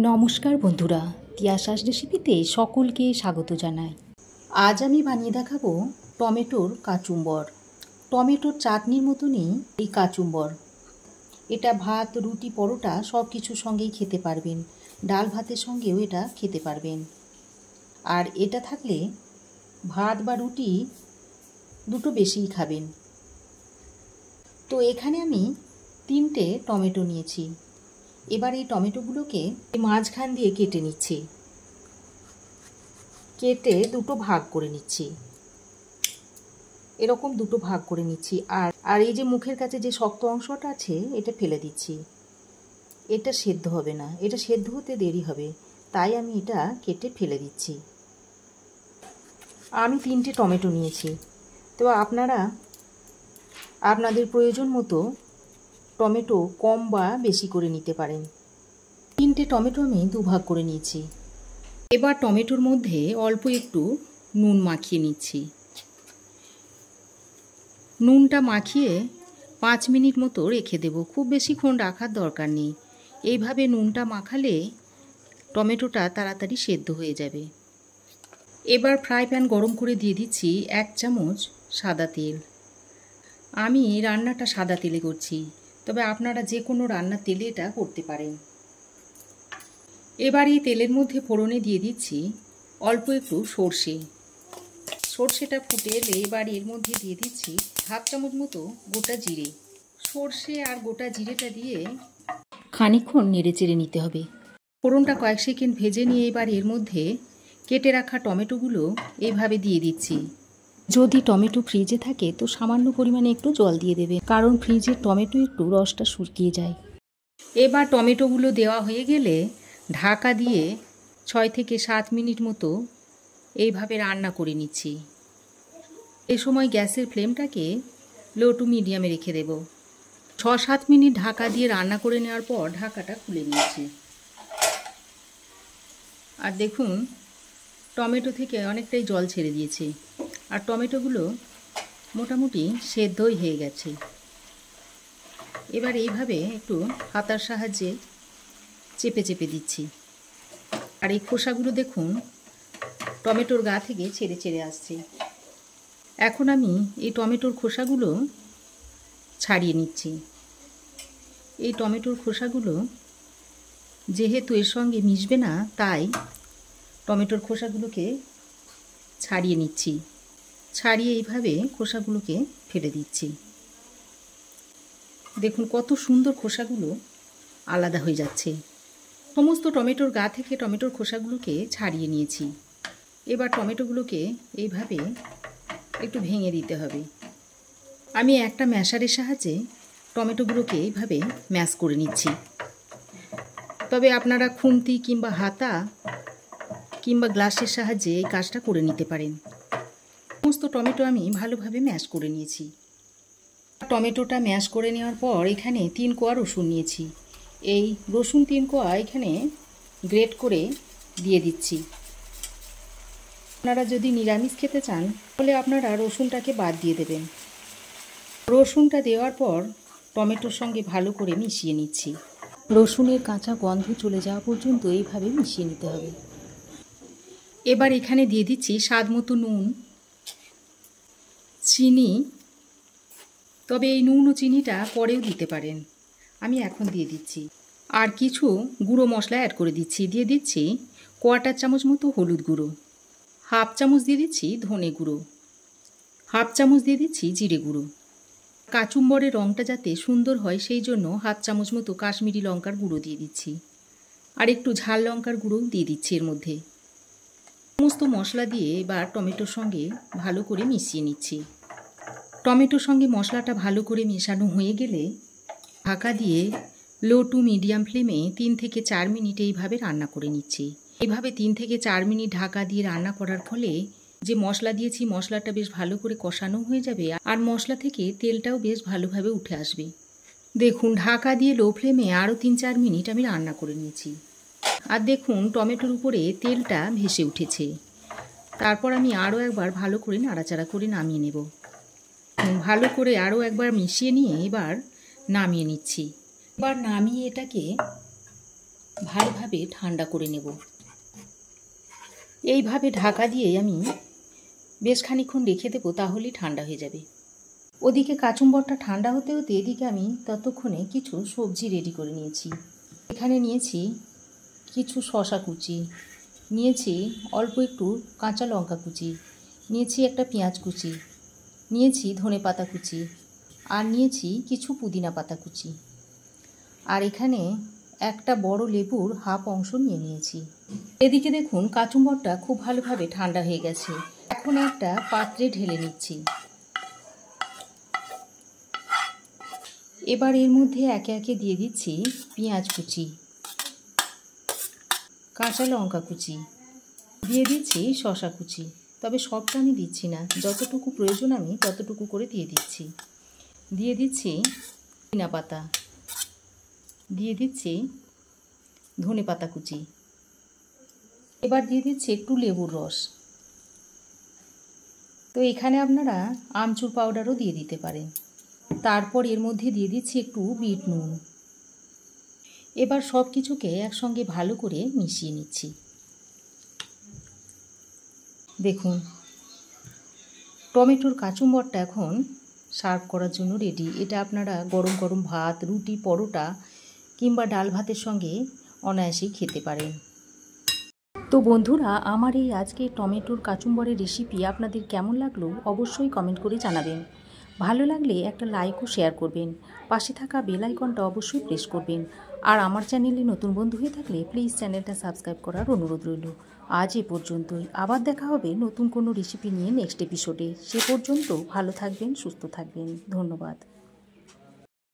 নমস্কার বন্ধুরা, তিয়াশাস রেসিপিতে সকলকে স্বাগত জানাই। আজ আমি বানিয়ে দেখাবো টমেটোর কাচুম্বর। টমেটোর চাটনির মতনই এই কাচুম্বর। এটা ভাত, রুটি, পরোটা সব কিছুর সঙ্গেই খেতে পারবেন। ডাল ভাতের সঙ্গেও এটা খেতে পারবেন। আর এটা থাকলে ভাত বা রুটি দুটো বেশিই খাবেন। তো এখানে আমি 3টে টমেটো নিয়েছি। এবার এই টমেটোগুলোকে মাঝখান দিয়ে কেটে নিচ্ছি। কেটে দুটো ভাগ করে নিচ্ছি, এরকম দুটো ভাগ করে নিচ্ছি। আর এই যে মুখের কাছে যে শক্ত অংশটা আছে এটা ফেলে দিচ্ছি। এটা সেদ্ধ হবে না, এটা সেদ্ধ হতে দেরি হবে, তাই আমি এটা কেটে ফেলে দিচ্ছি। আমি 3টে টমেটো নিয়েছি। তো আপনারা আপনাদের প্রয়োজন মতো টমেটো কম বা বেশি করে নিতে পারেন। 3টে টমেটো আমি দুভাগ করে নিয়েছি। এবার টমেটোর মধ্যে অল্প একটু নুন মাখিয়ে নিচ্ছি। নুনটা মাখিয়ে 5 মিনিট মতো রেখে দেব। খুব বেশিক্ষণ রাখার দরকার নেই। এইভাবে নুনটা মাখালে টমেটোটা তাড়াতাড়ি সেদ্ধ হয়ে যাবে। এবার ফ্রাই প্যান গরম করে দিয়ে দিচ্ছি 1 চামচ সাদা তেল। আমি রান্নাটা সাদা তেলে করছি, তবে আপনারা যে কোনো রান্নার তেলে এটা করতে পারেন। এবার এই তেলের মধ্যে ফোড়নে দিয়ে দিচ্ছি অল্প একটু সর্ষে। সর্ষেটা ফুটে এলে এবার এর মধ্যে দিয়ে দিচ্ছি 1/2 চামচ মতো গোটা জিরে। সর্ষে আর গোটা জিরেটা দিয়ে খানিকক্ষণ নেড়ে চেড়ে নিতে হবে। ফোড়নটা কয়েক সেকেন্ড ভেজে নিয়ে এবার এর মধ্যে কেটে রাখা টমেটোগুলো এইভাবে দিয়ে দিচ্ছি। যদি টমেটো ফ্রিজে থাকে তো সামান্য পরিমাণে একটু জল দিয়ে দেবে, কারণ ফ্রিজের টমেটো একটু রসটা শুকিয়ে যায়। এবার টমেটোগুলো দেওয়া হয়ে গেলে ঢাকা দিয়ে 6 থেকে 7 মিনিট মতো এইভাবে রান্না করে নিচ্ছি। এ সময় গ্যাসের ফ্লেমটাকে লো টু মিডিয়ামে রেখে দেব। 6-7 মিনিট ঢাকা দিয়ে রান্না করে নেওয়ার পর ঢাকাটা খুলে নিয়েছি। আর দেখুন টমেটো থেকে অনেকটাই জল ছেড়ে দিয়েছে, আর টমেটোগুলো মোটামুটি সেদ্ধই হয়ে গেছে। এবার এইভাবে একটু হাতার সাহায্যে চেপে চেপে দিচ্ছি। আর এই খোসাগুলো দেখুন টমেটোর গা থেকে ছেড়ে ছেড়ে আসছে। এখন আমি এই টমেটোর খোসাগুলো ছাড়িয়ে নিচ্ছি। এই টমেটোর খোসাগুলো যেহেতু এর সঙ্গে মিশবে না, তাই টমেটোর খোসাগুলোকে ছাড়িয়ে নিচ্ছি। ছাড়িয়ে এইভাবে খোসাগুলোকে ফেলে দিচ্ছি। দেখুন কত সুন্দর খোসাগুলো আলাদা হয়ে যাচ্ছে। সমস্ত টমেটোর গা থেকে টমেটোর খোসাগুলোকে ছাড়িয়ে নিয়েছি। এবার টমেটোগুলোকে এইভাবে একটু ভেঙে দিতে হবে। আমি একটা ম্যাশারের সাহায্যে টমেটোগুলোকে এইভাবে ম্যাশ করে নিচ্ছি। তবে আপনারা খুন্তি কিংবা হাতা কিংবা গ্লাসের সাহায্যে এই কাজটা করে নিতে পারেন। সমস্ত টমেটো আমি ভালোভাবে ম্যাশ করে নিয়েছি। টমেটোটা ম্যাশ করে নেওয়ার পর এখানে 3 কোয়া রসুন নিয়েছি। এই রসুন 3 কোয়া এখানে গ্রেট করে দিয়ে দিচ্ছি। আপনারা যদি নিরামিষ খেতে চান তাহলে আপনারা রসুনটাকে বাদ দিয়ে দেবেন। রসুনটা দেওয়ার পর টমেটোর সঙ্গে ভালো করে মিশিয়ে নিচ্ছি। রসুনের কাঁচা গন্ধ চলে যাওয়া পর্যন্ত এইভাবে মিশিয়ে নিতে হবে। এবার এখানে দিয়ে দিচ্ছি স্বাদ মতো নুন, চিনি। তবে এই নুন ও চিনিটা পরেও দিতে পারেন, আমি এখন দিয়ে দিচ্ছি। আর কিছু গুঁড়ো মশলা অ্যাড করে দিচ্ছি। দিয়ে দিচ্ছি 1/4 চামচ মতো হলুদ গুঁড়ো, 1/2 চামচ দিয়ে দিচ্ছি ধনে গুঁড়ো, 1/2 চামচ দিয়ে দিচ্ছি জিরে গুঁড়ো। কাচুম্বরের রঙটা যাতে সুন্দর হয় সেই জন্য 1/2 চামচ মতো কাশ্মীরি লঙ্কার গুঁড়ো দিয়ে দিচ্ছি। আর একটু ঝাল লঙ্কার গুঁড়োও দিয়ে দিচ্ছি এর মধ্যে। সমস্ত মশলা দিয়ে এবার টমেটোর সঙ্গে ভালো করে মিশিয়ে নিচ্ছি। টমেটোর সঙ্গে মশলাটা ভালো করে মেশানো হয়ে গেলে ঢাকা দিয়ে লো টু মিডিয়াম ফ্লেমে 3 থেকে 4 মিনিট এইভাবে রান্না করে নিচ্ছি। এইভাবে 3 থেকে 4 মিনিট ঢাকা দিয়ে রান্না করার ফলে যে মশলা দিয়েছি মশলাটা বেশ ভালো করে কষানো হয়ে যাবে, আর মশলা থেকে তেলটাও বেশ ভালোভাবে উঠে আসবে। দেখুন ঢাকা দিয়ে লো ফ্লেমে আরও 3-4 মিনিট আমি রান্না করে নিয়েছি। আর দেখুন টমেটোর উপরে তেলটা ভেসে উঠেছে। তারপর আমি আরও একবার ভালো করে নাড়াচাড়া করে নামিয়ে নেব। ভালো করে আরও একবার মিশিয়ে নিয়ে এবার নামিয়ে নিচ্ছি। এবার নামিয়ে এটাকে ভালোভাবে ঠান্ডা করে নেব। এইভাবে ঢাকা দিয়ে আমি বেশ খানিকক্ষণ রেখে দেবো, তাহলেই ঠান্ডা হয়ে যাবে। ওদিকে কাচুম্বরটা ঠান্ডা হতে হতে এদিকে আমি ততক্ষণে কিছু সবজি রেডি করে নিয়েছি। এখানে নিয়েছি কিছু শসা কুচি, নিয়েছি অল্প একটু কাঁচা লঙ্কা কুচি, নিয়েছি একটা পেঁয়াজ কুচি, নিয়েছি ধনেপাতা কুচি, আর নিয়েছি কিছু পুদিনা পাতা কুচি। আর এখানে একটা বড় লেবুর হাফ অংশ নিয়ে নিয়েছি। এদিকে দেখুন কাচুম্বরটা খুব ভালোভাবে ঠান্ডা হয়ে গেছে। এখন একটা পাত্রে ঢেলে নিচ্ছি। এবার এর মধ্যে একে একে দিয়ে দিচ্ছি পেঁয়াজ কুচি, কাঁচা লঙ্কা কুচি, দিয়ে দিচ্ছি শসা কুচি। তবে সবটা আমি দিচ্ছি না, যতটুকু প্রয়োজন আমি ততটুকু করে দিয়ে দিচ্ছি। দিয়ে দিচ্ছি পুদিনা পাতা, দিয়ে দিচ্ছি ধনেপাতা কুচি। এবার দিয়ে দিচ্ছি একটু লেবুর রস। তো এখানে আপনারা আমচুর পাউডারও দিয়ে দিতে পারেন। তারপর এর মধ্যে দিয়ে দিচ্ছি একটু বিট নুন। এবার সব কিছুকে একসঙ্গে ভালো করে মিশিয়ে নিচ্ছি। দেখুন টমেটোর কাচুম্বরটা এখন সার্ভ করার জন্য রেডি। এটা আপনারা গরম গরম ভাত, রুটি, পরোটা কিংবা ডাল ভাতের সঙ্গে অনায়াসেই খেতে পারেন। তো বন্ধুরা, আমার এই আজকে টমেটোর কাচুম্বরের রেসিপি আপনাদের কেমন লাগলো অবশ্যই কমেন্ট করে জানাবেন। ভালো লাগলে একটা লাইক ও শেয়ার করবেন। পাশে থাকা বেল আইকনটা অবশ্যই প্রেস করবেন। আর আমার চ্যানেলে নতুন বন্ধু হয়ে থাকলে প্লিজ চ্যানেলটা সাবস্ক্রাইব করার অনুরোধ রইল। আজ এ পর্যন্তই। আবার দেখা হবে নতুন কোনো রেসিপি নিয়ে নেক্সট এপিসোডে। সে পর্যন্ত ভালো থাকবেন, সুস্থ থাকবেন। ধন্যবাদ।